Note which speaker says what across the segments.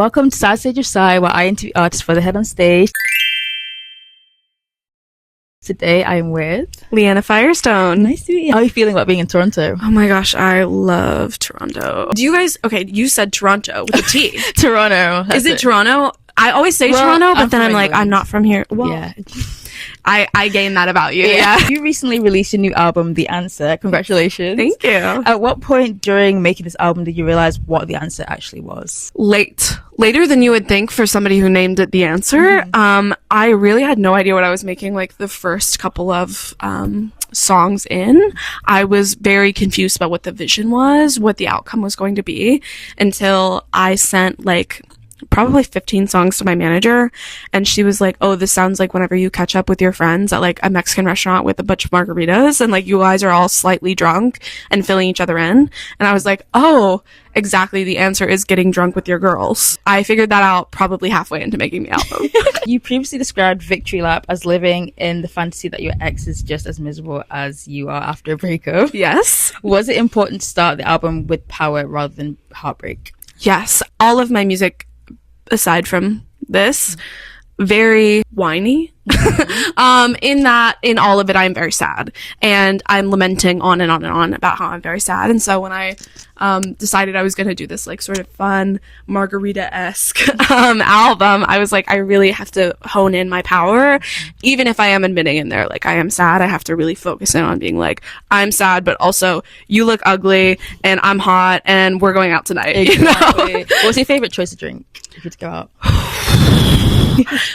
Speaker 1: Welcome to Side Stage of Sci, where I interview artists for the head on stage. Today I'm with
Speaker 2: Leanna Firestone.
Speaker 1: Nice to meet you. How are you feeling about being in Toronto?
Speaker 2: Oh my gosh, I love Toronto. Do you guys, okay, you said Toronto with a T.
Speaker 1: Toronto.
Speaker 2: Is it Toronto? I always say Toronto, but then I'm like, I'm not from here. Well,
Speaker 1: yeah.
Speaker 2: I gained that about you. Yeah.
Speaker 1: You recently released your new album, The Answer. Congratulations.
Speaker 2: Thank you.
Speaker 1: At what point during making this album did you realize what The Answer actually was?
Speaker 2: Later than you would think for somebody who named it The Answer. I really had no idea what I was making, like the first couple of songs in. I was very confused about what the vision was, what the outcome was going to be, until I sent like probably 15 songs to my manager, and she was like, oh, this sounds like whenever you catch up with your friends at like a Mexican restaurant with a bunch of margaritas and like you guys are all slightly drunk and filling each other in. And I was like, oh, exactly, the answer is getting drunk with your girls. I figured that out probably halfway into making the album.
Speaker 1: You previously described Victory Lap as living in the fantasy that your ex is just as miserable as you are after a breakup.
Speaker 2: Yes.
Speaker 1: Was it important to start the album with power rather than heartbreak?
Speaker 2: Yes. All of my music, aside from this, very whiny. In all of it, I'm very sad, and I'm lamenting on and on and on about how I'm very sad. And so when I decided I was going to do this like sort of fun margarita-esque album, I was like, I really have to hone in my power. Even if I am admitting in there like I am sad, I have to really focus in on being like, I'm sad, but also you look ugly and I'm hot and we're going out tonight.
Speaker 1: Exactly. You know? What's your favorite choice of drink if you had to go out?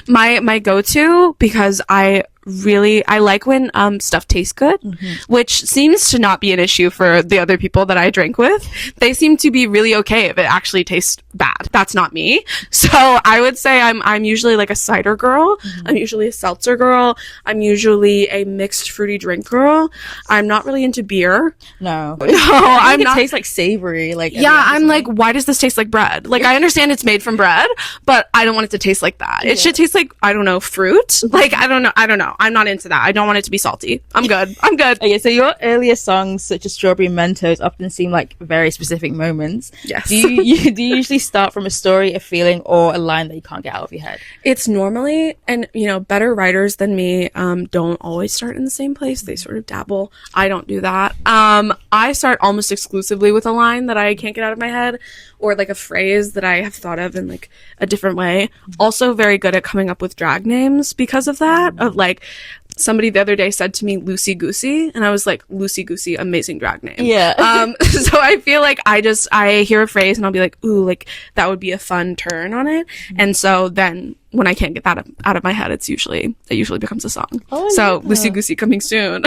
Speaker 2: My go-to, because I like when stuff tastes good, which seems to not be an issue for the other people that I drink with. They seem to be really okay if it actually tastes bad. That's not me. So I would say I'm usually like a cider girl. I'm usually a seltzer girl. I'm usually a mixed fruity drink girl. I'm not really into beer.
Speaker 1: No,
Speaker 2: I'm not.
Speaker 1: It tastes like savory. Like,
Speaker 2: yeah, I'm like, why does this taste like bread? Like, I understand it's made from bread, but I don't want it to taste like that. It should taste like, I don't know, fruit. Like, I don't know. I'm not into that. I don't want it to be salty. I'm good. Okay,
Speaker 1: so your earlier songs, such as Strawberry Mentos, often seem like very specific moments.
Speaker 2: Yes.
Speaker 1: Do you usually start from a story, a feeling, or a line that you can't get out of your head?
Speaker 2: It's normally, and you know, better writers than me don't always start in the same place. They sort of dabble. I don't do that. I start almost exclusively with a line that I can't get out of my head, or like a phrase that I have thought of in like a different way. Also very good at coming up with drag names because of that. Of like, somebody the other day said to me Loosey Goosey, and I was like, Loosey Goosey, amazing drag name.
Speaker 1: Yeah.
Speaker 2: So I feel like I hear a phrase and I'll be like, ooh, like that would be a fun turn on it. And so then when I can't get that out of my head, it usually becomes a song. Oh, so Loosey Goosey coming soon.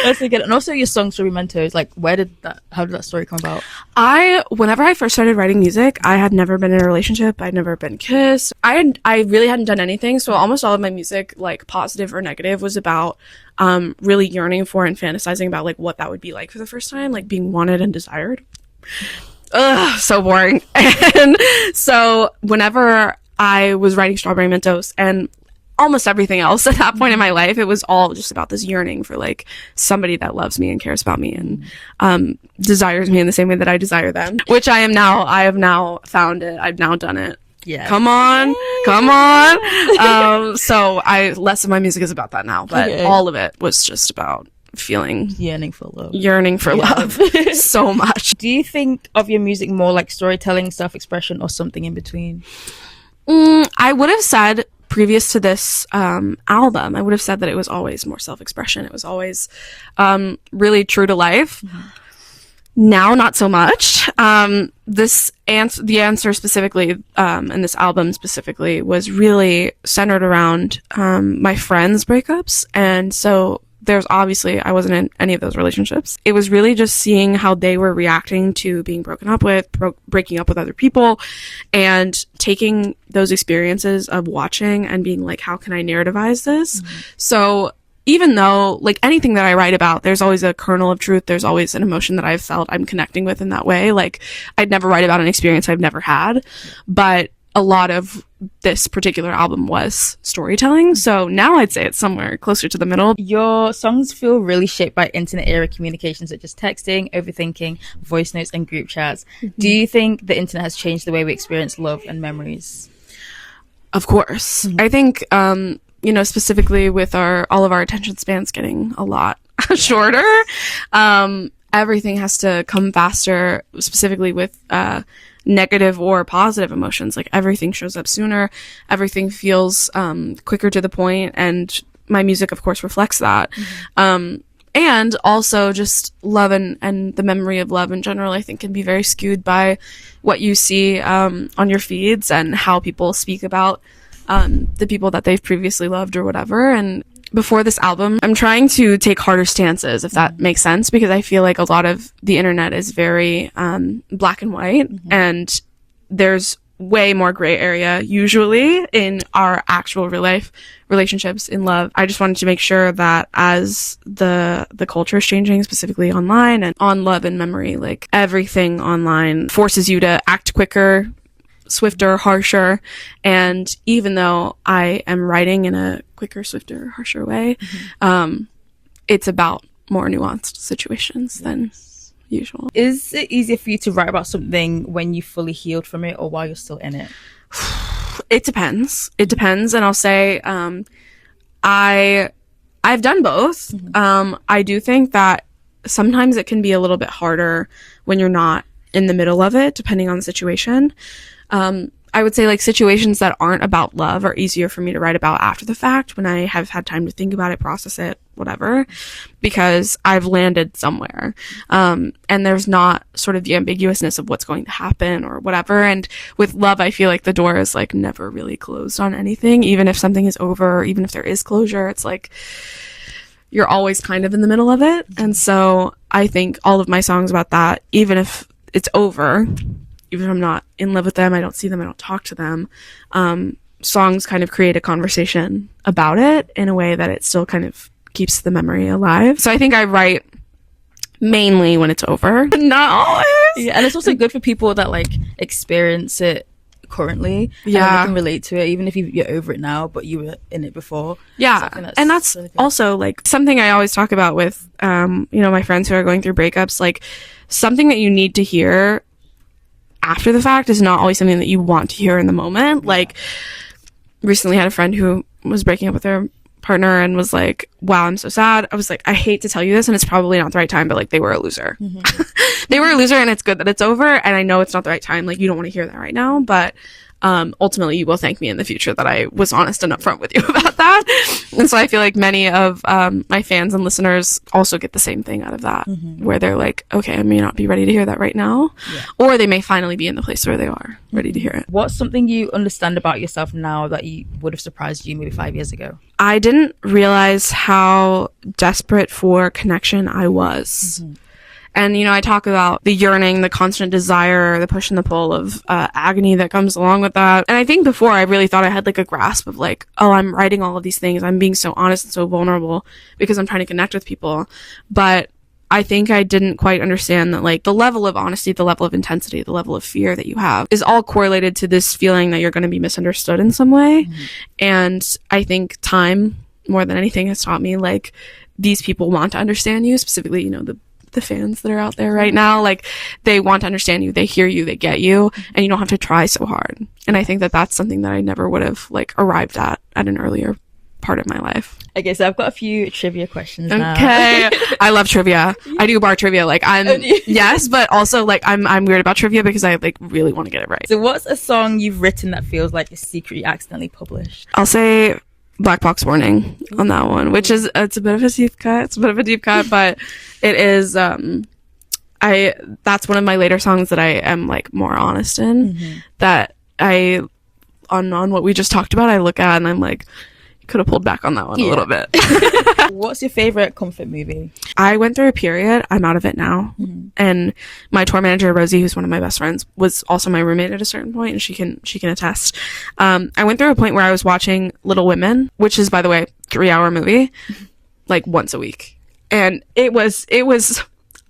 Speaker 1: That's really good. And also your song Strawberry Mentos, like how did that story come about?
Speaker 2: Whenever I first started writing music, I had never been in a relationship. I'd never been kissed. I really hadn't done anything. So almost all of my music, like positive or negative, was about really yearning for and fantasizing about like what that would be like for the first time, like being wanted and desired. Ugh, so boring. And so whenever I was writing Strawberry Mentos and almost everything else at that point in my life, it was all just about this yearning for like somebody that loves me and cares about me and desires me in the same way that I desire them, which I have now found it. I've now done it.
Speaker 1: Yeah.
Speaker 2: Come on. So less of my music is about that now, but all of it was just about
Speaker 1: yearning for love
Speaker 2: so much.
Speaker 1: Do you think of your music more like storytelling, self-expression, or something in between?
Speaker 2: I would have said previous to this album, I would have said that it was always more self-expression. It was always really true to life. Now, not so much. The answer specifically, and this album specifically, was really centered around my friends' breakups. And so there's obviously, I wasn't in any of those relationships. It was really just seeing how they were reacting to being broken up with, breaking up with other people, and taking those experiences of watching and being like, how can I narrativize this? So even though, like, anything that I write about, there's always a kernel of truth. There's always an emotion that I've felt I'm connecting with in that way. Like, I'd never write about an experience I've never had, but a lot of this particular album was storytelling. So now I'd say it's somewhere closer to the middle.
Speaker 1: Your songs feel really shaped by internet era communications such as texting, overthinking, voice notes, and group chats. Do you think the internet has changed the way we experience love and memories?
Speaker 2: Of course. I think, specifically with all of our attention spans getting a lot shorter, everything has to come faster, specifically with negative or positive emotions. Like everything shows up sooner, everything feels quicker to the point, and my music of course reflects that. And also just love and the memory of love in general, I think, can be very skewed by what you see on your feeds and how people speak about the people that they've previously loved or whatever. And before this album, I'm trying to take harder stances, if that makes sense, because I feel like a lot of the internet is very black and white, and there's way more gray area usually in our actual real life relationships in love. I just wanted to make sure that as the culture is changing, specifically online and on love and memory, like everything online forces you to act quicker, swifter, harsher. And even though I am writing in a quicker, swifter, harsher way, it's about more nuanced situations than usual. Is
Speaker 1: it easier for you to write about something when you fully healed from it or while you're still in it?
Speaker 2: It depends. And I'll say I've done both. I do think that sometimes it can be a little bit harder when you're not in the middle of it, depending on the situation. I would say like situations that aren't about love are easier for me to write about after the fact, when I have had time to think about it, process it, whatever, because I've landed somewhere. And there's not sort of the ambiguousness of what's going to happen or whatever. And with love, I feel like the door is like never really closed on anything. Even if something is over, even if there is closure, it's like you're always kind of in the middle of it. And so I think all of my songs about that, even if it's over, even if I'm not in love with them, I don't see them, I don't talk to them, songs kind of create a conversation about it in a way that it still kind of keeps the memory alive. So I think I write mainly when it's over. Not always.
Speaker 1: Yeah, and it's also good for people that like experience it currently.
Speaker 2: Yeah.
Speaker 1: And they can relate to it, even if you're over it now, but you were in it before.
Speaker 2: Yeah. So and that's really also like something I always talk about with, my friends who are going through breakups, like something that you need to hear after the fact is not always something that you want to hear in the moment. Like recently had a friend who was breaking up with their partner and was like, wow, I'm so sad. I was like, I hate to tell you this and it's probably not the right time, but like they were a loser. They were a loser, and it's good that it's over, and I know it's not the right time. Like you don't want to hear that right now, but ultimately you will thank me in the future that I was honest and upfront with you about that. And so I feel like many of my fans and listeners also get the same thing out of that, where they're like, okay, I may not be ready to hear that right now, or they may finally be in the place where they are ready to hear it.
Speaker 1: What's something you understand about yourself now that you would have surprised you maybe 5 years ago?
Speaker 2: I didn't realize how desperate for connection I was. And, I talk about the yearning, the constant desire, the push and the pull of agony that comes along with that. And I think before I really thought I had like a grasp of like, oh, I'm writing all of these things. I'm being so honest and so vulnerable because I'm trying to connect with people. But I think I didn't quite understand that like the level of honesty, the level of intensity, the level of fear that you have is all correlated to this feeling that you're going to be misunderstood in some way. And I think time more than anything has taught me like these people want to understand you, specifically, the fans that are out there right now, like they want to understand you, they hear you, they get you, and you don't have to try so hard. And I think that that's something that I never would have like arrived at an earlier part of my life.
Speaker 1: Okay, so I've got a few trivia questions now.
Speaker 2: Okay. I love trivia. I do bar trivia. Like yes, but also like I'm weird about trivia because I like really want to get it right.
Speaker 1: So what's a song you've written that feels like a secret you accidentally published?
Speaker 2: I'll say Black Box Warning on that one, which is it's a bit of a deep cut, but it is that's one of my later songs that I am like more honest in, that I on what we just talked about I look at and I'm like, you could have pulled back on that one a little bit.
Speaker 1: What's your favorite comfort movie? I
Speaker 2: went through a period, I'm out of it now, and my tour manager Rosie, who's one of my best friends, was also my roommate at a certain point, and she can attest. I went through a point where I was watching Little Women, which is, by the way, 3-hour movie, like once a week, and it was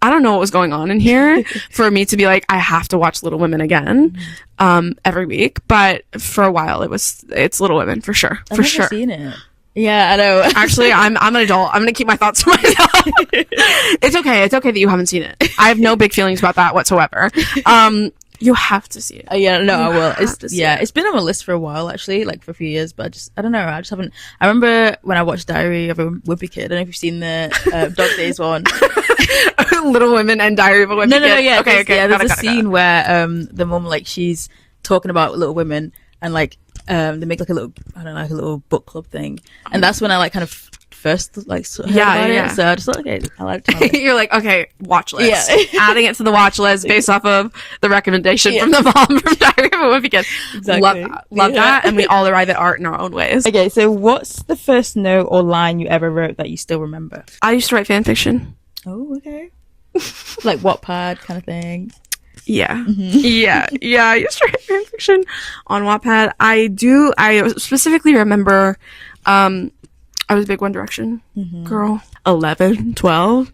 Speaker 2: I don't know what was going on in here for me to be like, I have to watch Little Women again, every week. But for a while, it's Little Women for sure.
Speaker 1: I've never seen it. Yeah, I know.
Speaker 2: Actually, I'm an adult. I'm gonna keep my thoughts to myself. It's okay. It's okay that you haven't seen it. I have no big feelings about that whatsoever. You have to see it.
Speaker 1: Yeah, no, I will. It's been on my list for a while, actually, like for a few years, but I don't know. I just haven't. I remember when I watched Diary of a Wimpy Kid. I don't know if you've seen the Dog Days one.
Speaker 2: Little Women and Diary of a Wimpy Kid.
Speaker 1: No, yeah.
Speaker 2: Okay.
Speaker 1: Yeah, there's a scene where the mum, like, she's talking about Little Women, and like they make like a little, I don't know, like a little book club thing, and that's when I like kind of first like heard about it. So I just thought, okay, I like it.
Speaker 2: You're like, okay, watch list. Yeah. Adding it to the watch list based off of the recommendation from the mom from Diary of a Wimpy Kid.
Speaker 1: Exactly.
Speaker 2: Love that, and we all arrive at art in our own ways.
Speaker 1: Okay, so what's the first note or line you ever wrote that you still remember?
Speaker 2: I used to write fan fiction.
Speaker 1: Oh, okay. Like Wattpad kind of thing.
Speaker 2: Yeah. Mm-hmm. Yeah. I used to write fan fiction on Wattpad. I specifically remember, I was a big One Direction girl. 11, 12.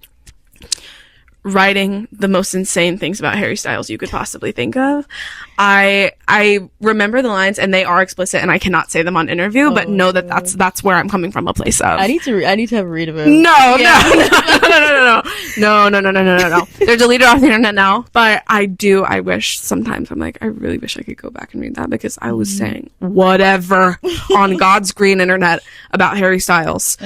Speaker 2: Writing the most insane things about Harry Styles you could possibly think of. I remember the lines, and they are explicit, and I cannot say them on interview, but know that that's where I'm coming from a place of.
Speaker 1: I need to have a read of it.
Speaker 2: No. They're deleted off the internet now, but I wish sometimes I'm like, I really wish I could go back and read that, because I was saying whatever on God's green internet about Harry Styles.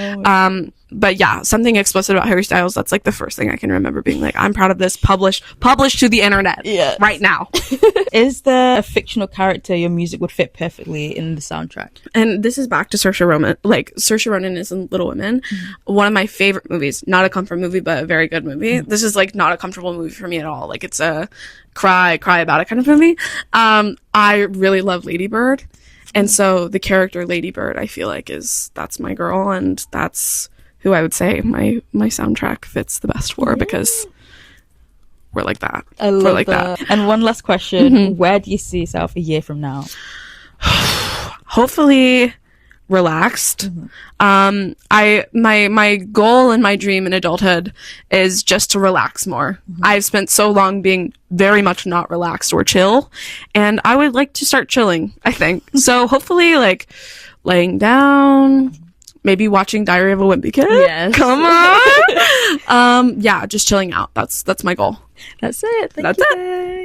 Speaker 2: But yeah, something explicit about Harry Styles, that's like the first thing I can remember being like, I'm proud of this, published to the internet right now.
Speaker 1: Is there a fictional character your music would fit perfectly in the soundtrack?
Speaker 2: And this is back to Saoirse Ronan. Like, Saoirse Ronan is in Little Women. One of my favorite movies. Not a comfort movie, but a very good movie. This is like not a comfortable movie for me at all. Like, it's a cry about it kind of movie. I really love Lady Bird. And so the character Lady Bird, I feel like that's my girl, and that's who I would say my soundtrack fits the best for, because we're like that.
Speaker 1: I love that. And one last question. Where do you see yourself a year from now?
Speaker 2: Hopefully relaxed. My goal and my dream in adulthood is just to relax more. I've spent so long being very much not relaxed or chill, and I would like to start chilling, I think. So hopefully, like, laying down, maybe watching Diary of a Wimpy Kid.
Speaker 1: Yes.
Speaker 2: Come on. Yeah, just chilling out. That's my goal.
Speaker 1: That's it. Thank you.